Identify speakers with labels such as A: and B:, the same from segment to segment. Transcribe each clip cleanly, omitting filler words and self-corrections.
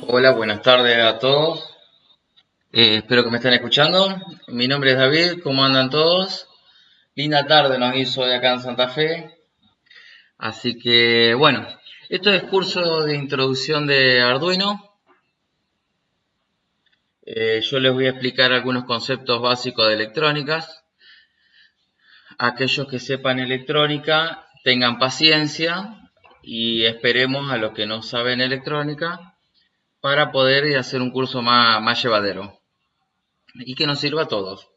A: Hola, buenas tardes a todos. Espero que me estén escuchando. Mi nombre es David, ¿cómo andan todos? Linda tarde nos hizo hoy acá en Santa Fe. Así que, bueno, esto es curso de introducción de Arduino. Yo les voy a explicar algunos conceptos básicos de electrónicas. Aquellos que sepan electrónica, tengan paciencia y esperemos a los que no saben electrónica para poder hacer un curso más llevadero y que nos sirva a todos.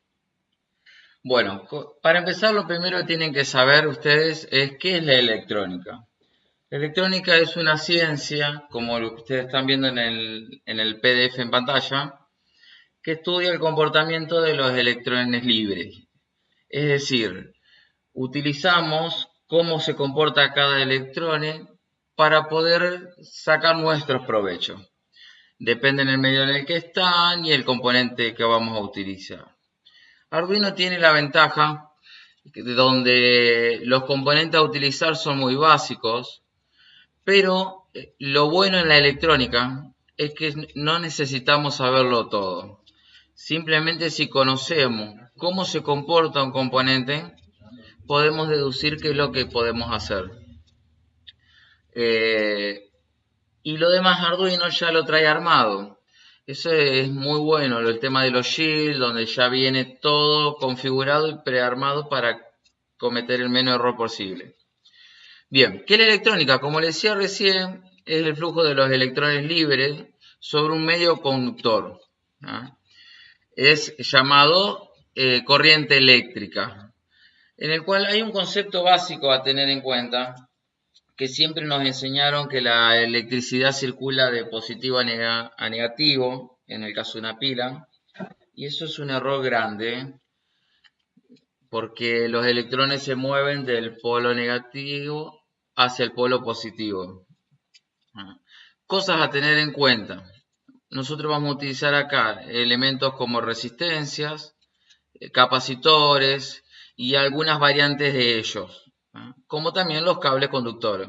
A: Bueno, para empezar lo primero que tienen que saber ustedes es qué es la electrónica. La electrónica es una ciencia, como lo que ustedes están viendo en el PDF en pantalla, que estudia el comportamiento de los electrones libres. Es decir, utilizamos cómo se comporta cada electrón para poder sacar nuestros provechos. Depende del medio en el que están y el componente que vamos a utilizar. Arduino tiene la ventaja de donde los componentes a utilizar son muy básicos, pero lo bueno en la electrónica es que no necesitamos saberlo todo. Simplemente si conocemos cómo se comporta un componente, podemos deducir qué es lo que podemos hacer. Y lo demás Arduino ya lo trae armado. Eso es muy bueno, el tema de los shields, donde ya viene todo configurado y prearmado para cometer el menos error posible. Bien, ¿qué es la electrónica? Como les decía recién, es el flujo de los electrones libres sobre un medio conductor. Es llamado corriente eléctrica, en el cual hay un concepto básico a tener en cuenta, que siempre nos enseñaron que la electricidad circula de positivo a negativo, en el caso de una pila, y eso es un error grande, porque los electrones se mueven del polo negativo hacia el polo positivo. Cosas a tener en cuenta. Nosotros vamos a utilizar acá elementos como resistencias, capacitores y algunas variantes de ellos, como también los cables conductores.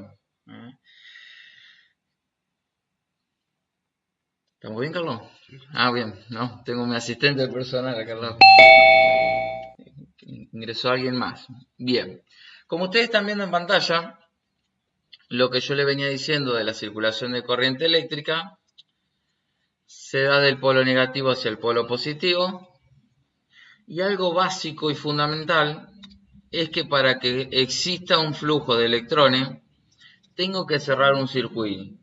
A: ¿Estamos bien, Carlos? Bien, no, tengo mi asistente personal, Carlos. Ingresó alguien más. Bien, como ustedes están viendo en pantalla, lo que yo le venía diciendo de la circulación de corriente eléctrica se da del polo negativo hacia el polo positivo. Y algo básico y fundamental es que para que exista un flujo de electrones, tengo que cerrar un circuito.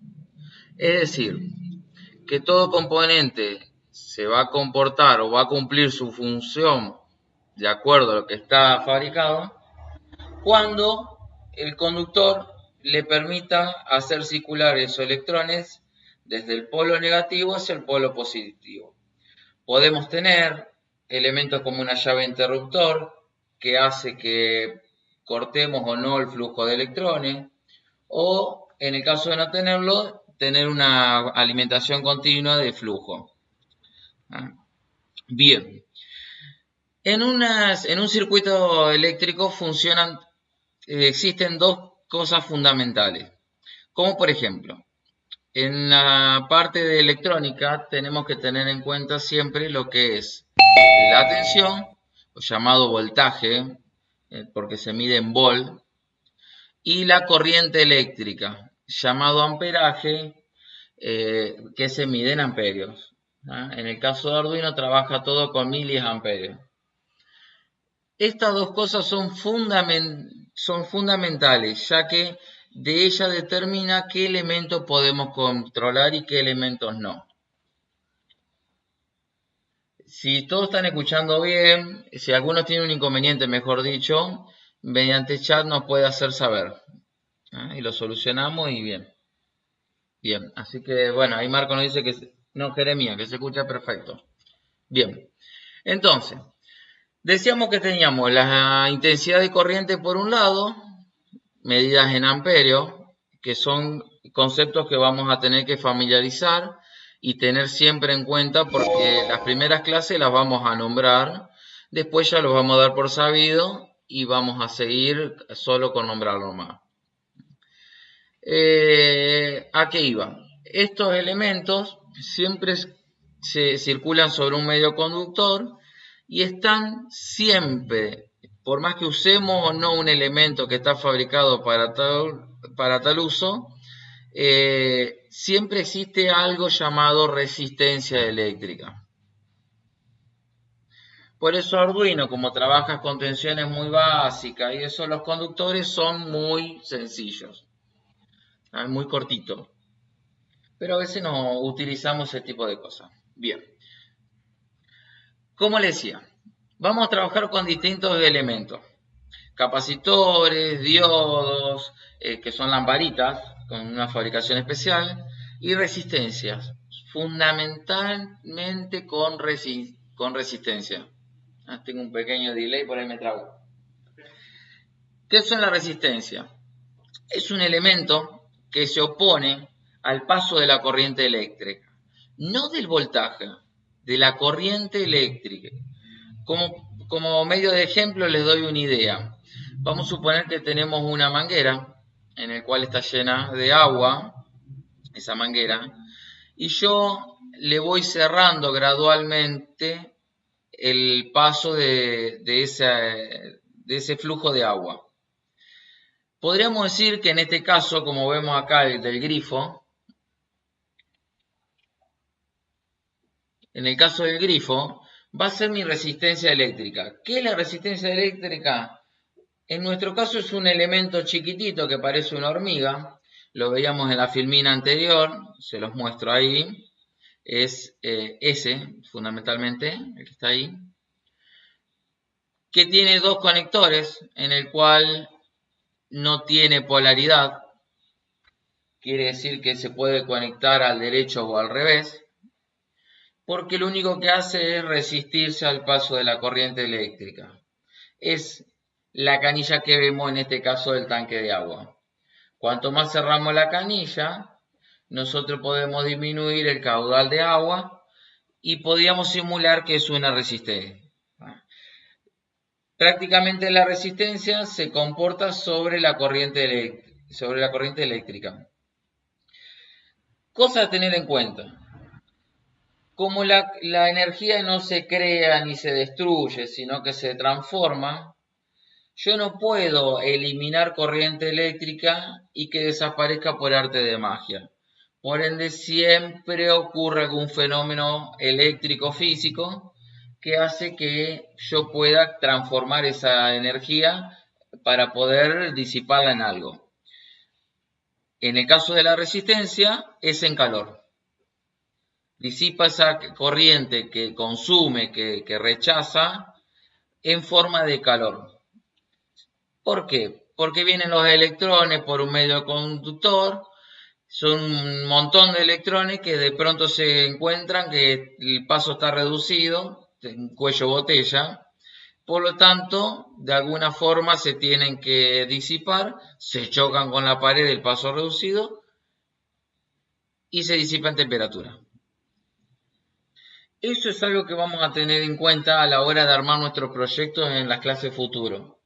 A: Es decir, que todo componente se va a comportar o va a cumplir su función de acuerdo a lo que está fabricado, cuando el conductor le permita hacer circular esos electrones desde el polo negativo hacia el polo positivo. Podemos tener elementos como una llave interruptor que hace que cortemos o no el flujo de electrones, o en el caso de no tenerlo, tener una alimentación continua de flujo. Bien, en un circuito eléctrico existen dos cosas fundamentales, como por ejemplo, en la parte de electrónica tenemos que tener en cuenta siempre lo que es la tensión, o llamado voltaje, porque se mide en volt, y la corriente eléctrica, llamado amperaje, que se mide en amperios. En el caso de Arduino trabaja todo con miliamperios. Estas dos cosas son fundamentales, ya que de ella determina qué elementos podemos controlar y qué elementos no. Si todos están escuchando bien, si alguno tiene un inconveniente, mejor dicho, mediante chat nos puede hacer saber. Y lo solucionamos y bien. Bien, así que bueno, ahí Marco nos dice que no, Jeremia, que se escucha perfecto. Bien, entonces, decíamos que teníamos la intensidad de corriente por un lado, medidas en amperios, que son conceptos que vamos a tener que familiarizar y tener siempre en cuenta porque las primeras clases las vamos a nombrar Después ya los vamos a dar por sabido y vamos a seguir solo con nombrarlo más. ¿A qué iba? Estos elementos siempre se circulan sobre un medio conductor y están siempre, por más que usemos o no un elemento que está fabricado para tal uso, siempre existe algo llamado resistencia eléctrica. Por eso Arduino, como trabaja con tensiones muy básicas y eso, los conductores son muy sencillos, muy cortitos. Pero a veces no utilizamos ese tipo de cosas. Bien. Como les decía, vamos a trabajar con distintos elementos. Capacitores, diodos, que son lamparitas con una fabricación especial, y resistencias, fundamentalmente con resistencia. Tengo un pequeño delay, por ahí me trago. ¿Qué son las resistencias? Es un elemento que se opone al paso de la corriente eléctrica, no del voltaje, de la corriente eléctrica. Como medio de ejemplo les doy una idea. Vamos a suponer que tenemos una manguera en la cual está llena de agua, esa manguera, y yo le voy cerrando gradualmente el paso de ese flujo de agua. Podríamos decir que en este caso, como vemos acá del grifo, en el caso del grifo, va a ser mi resistencia eléctrica. ¿Qué es la resistencia eléctrica? En nuestro caso es un elemento chiquitito que parece una hormiga. Lo veíamos en la filmina anterior, se los muestro ahí. Es ese, fundamentalmente, el que está ahí. Que tiene dos conectores, en el cual no tiene polaridad. Quiere decir que se puede conectar al derecho o al revés. Porque lo único que hace es resistirse al paso de la corriente eléctrica. Es la canilla que vemos en este caso del tanque de agua. Cuanto más cerramos la canilla, nosotros podemos disminuir el caudal de agua y podríamos simular que es una resistencia. Prácticamente la resistencia se comporta sobre la corriente eléctrica. Cosa a tener en cuenta. Como la energía no se crea ni se destruye, sino que se transforma, yo no puedo eliminar corriente eléctrica y que desaparezca por arte de magia. Por ende, siempre ocurre algún fenómeno eléctrico físico que hace que yo pueda transformar esa energía para poder disiparla en algo. En el caso de la resistencia, es en calor. Disipa esa corriente que consume, que rechaza, en forma de calor. ¿Por qué? Porque vienen los electrones por un medio conductor, son un montón de electrones que de pronto se encuentran que el paso está reducido, en cuello botella, por lo tanto, de alguna forma se tienen que disipar, se chocan con la pared del paso reducido y se disipa en temperatura. Eso es algo que vamos a tener en cuenta a la hora de armar nuestros proyectos en las clases futuro.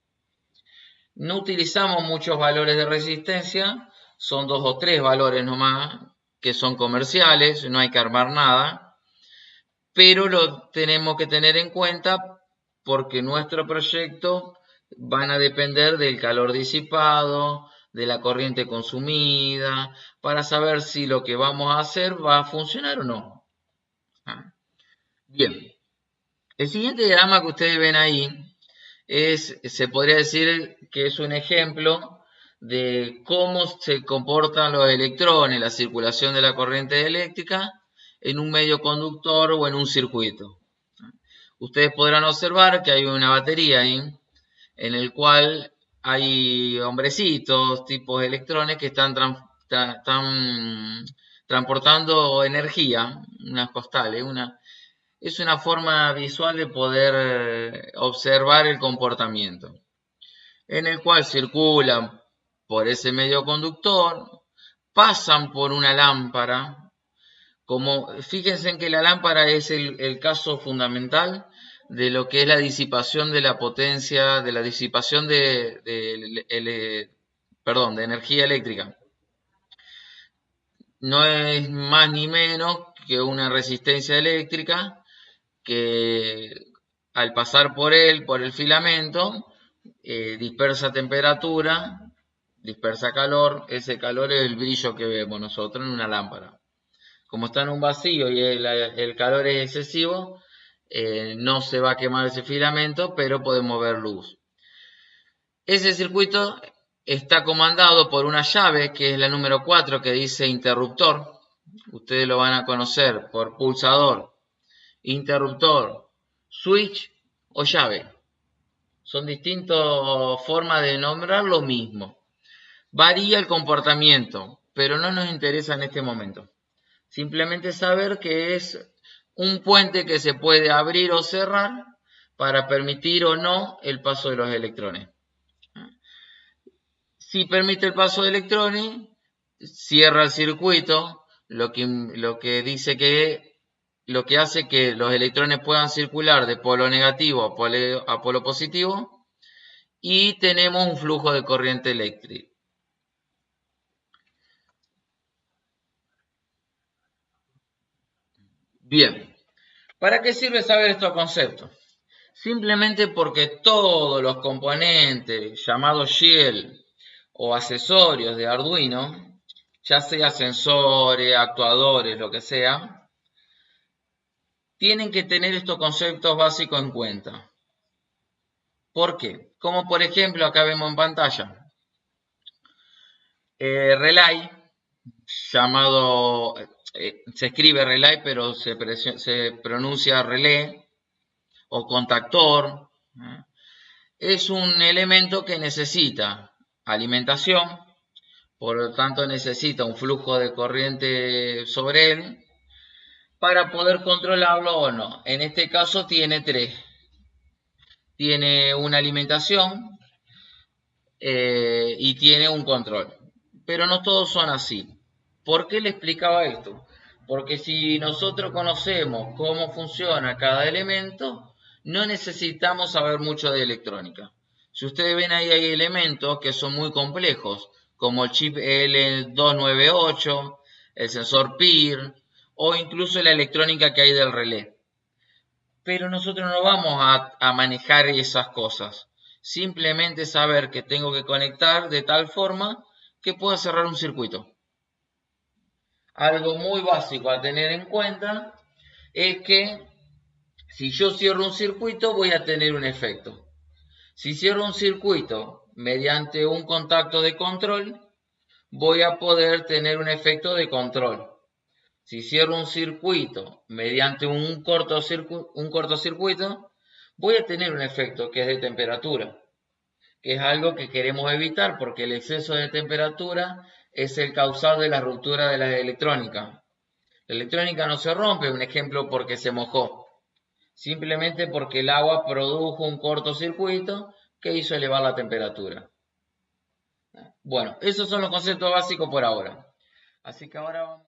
A: No utilizamos muchos valores de resistencia, son 2 o 3 valores nomás, que son comerciales, no hay que armar nada, pero lo tenemos que tener en cuenta porque nuestro proyecto van a depender del calor disipado, de la corriente consumida, para saber si lo que vamos a hacer va a funcionar o no. Bien, el siguiente diagrama que ustedes ven ahí se podría decir que es un ejemplo de cómo se comportan los electrones, la circulación de la corriente eléctrica en un medio conductor o en un circuito. Ustedes podrán observar que hay una batería ahí en el cual hay hombrecitos, tipos de electrones que están transportando energía, unas postales, es una forma visual de poder observar el comportamiento, en el cual circulan por ese medio conductor, pasan por una lámpara. Fíjense en que la lámpara es el caso fundamental de lo que es la disipación de la potencia, de la disipación perdón, de energía eléctrica. No es más ni menos que una resistencia eléctrica que al pasar por el filamento, dispersa temperatura, dispersa calor. Ese calor es el brillo que vemos nosotros en una lámpara. Como está en un vacío y el calor es excesivo, no se va a quemar ese filamento, pero podemos ver luz. Ese circuito está comandado por una llave, que es la número 4, que dice interruptor. Ustedes lo van a conocer por pulsador, interruptor, switch o llave. Son distintas formas de nombrar lo mismo. Varía el comportamiento, pero no nos interesa en este momento. Simplemente saber que es un puente que se puede abrir o cerrar para permitir o no el paso de los electrones. Si permite el paso de electrones, cierra el circuito, lo que hace que los electrones puedan circular de polo negativo a polo positivo, y tenemos un flujo de corriente eléctrica. Bien, ¿para qué sirve saber estos conceptos? Simplemente porque todos los componentes llamados shell o accesorios de Arduino, ya sea sensores, actuadores, lo que sea, tienen que tener estos conceptos básicos en cuenta. ¿Por qué? Como por ejemplo acá vemos en pantalla, relay, llamado, se escribe relay pero se pronuncia relé, o contactor, es un elemento que necesita alimentación, por lo tanto necesita un flujo de corriente sobre él para poder controlarlo o no. En este caso tiene 3. Tiene una alimentación y tiene un control. Pero no todos son así. ¿Por qué le explicaba esto? Porque si nosotros conocemos cómo funciona cada elemento, no necesitamos saber mucho de electrónica. Si ustedes ven ahí, hay elementos que son muy complejos, como el chip L298, el sensor PIR, o incluso la electrónica que hay del relé. Pero nosotros no vamos a manejar esas cosas. Simplemente saber que tengo que conectar de tal forma que pueda cerrar un circuito. Algo muy básico a tener en cuenta es que si yo cierro un circuito voy a tener un efecto. Si cierro un circuito mediante un contacto de control, voy a poder tener un efecto de control. Si cierro un circuito mediante un cortocircuito, voy a tener un efecto que es de temperatura, que es algo que queremos evitar porque el exceso de temperatura es el causal de la ruptura de la electrónica. La electrónica no se rompe, un ejemplo, porque se mojó, simplemente porque el agua produjo un cortocircuito que hizo elevar la temperatura. Bueno, esos son los conceptos básicos por ahora. Así que ahora vamos.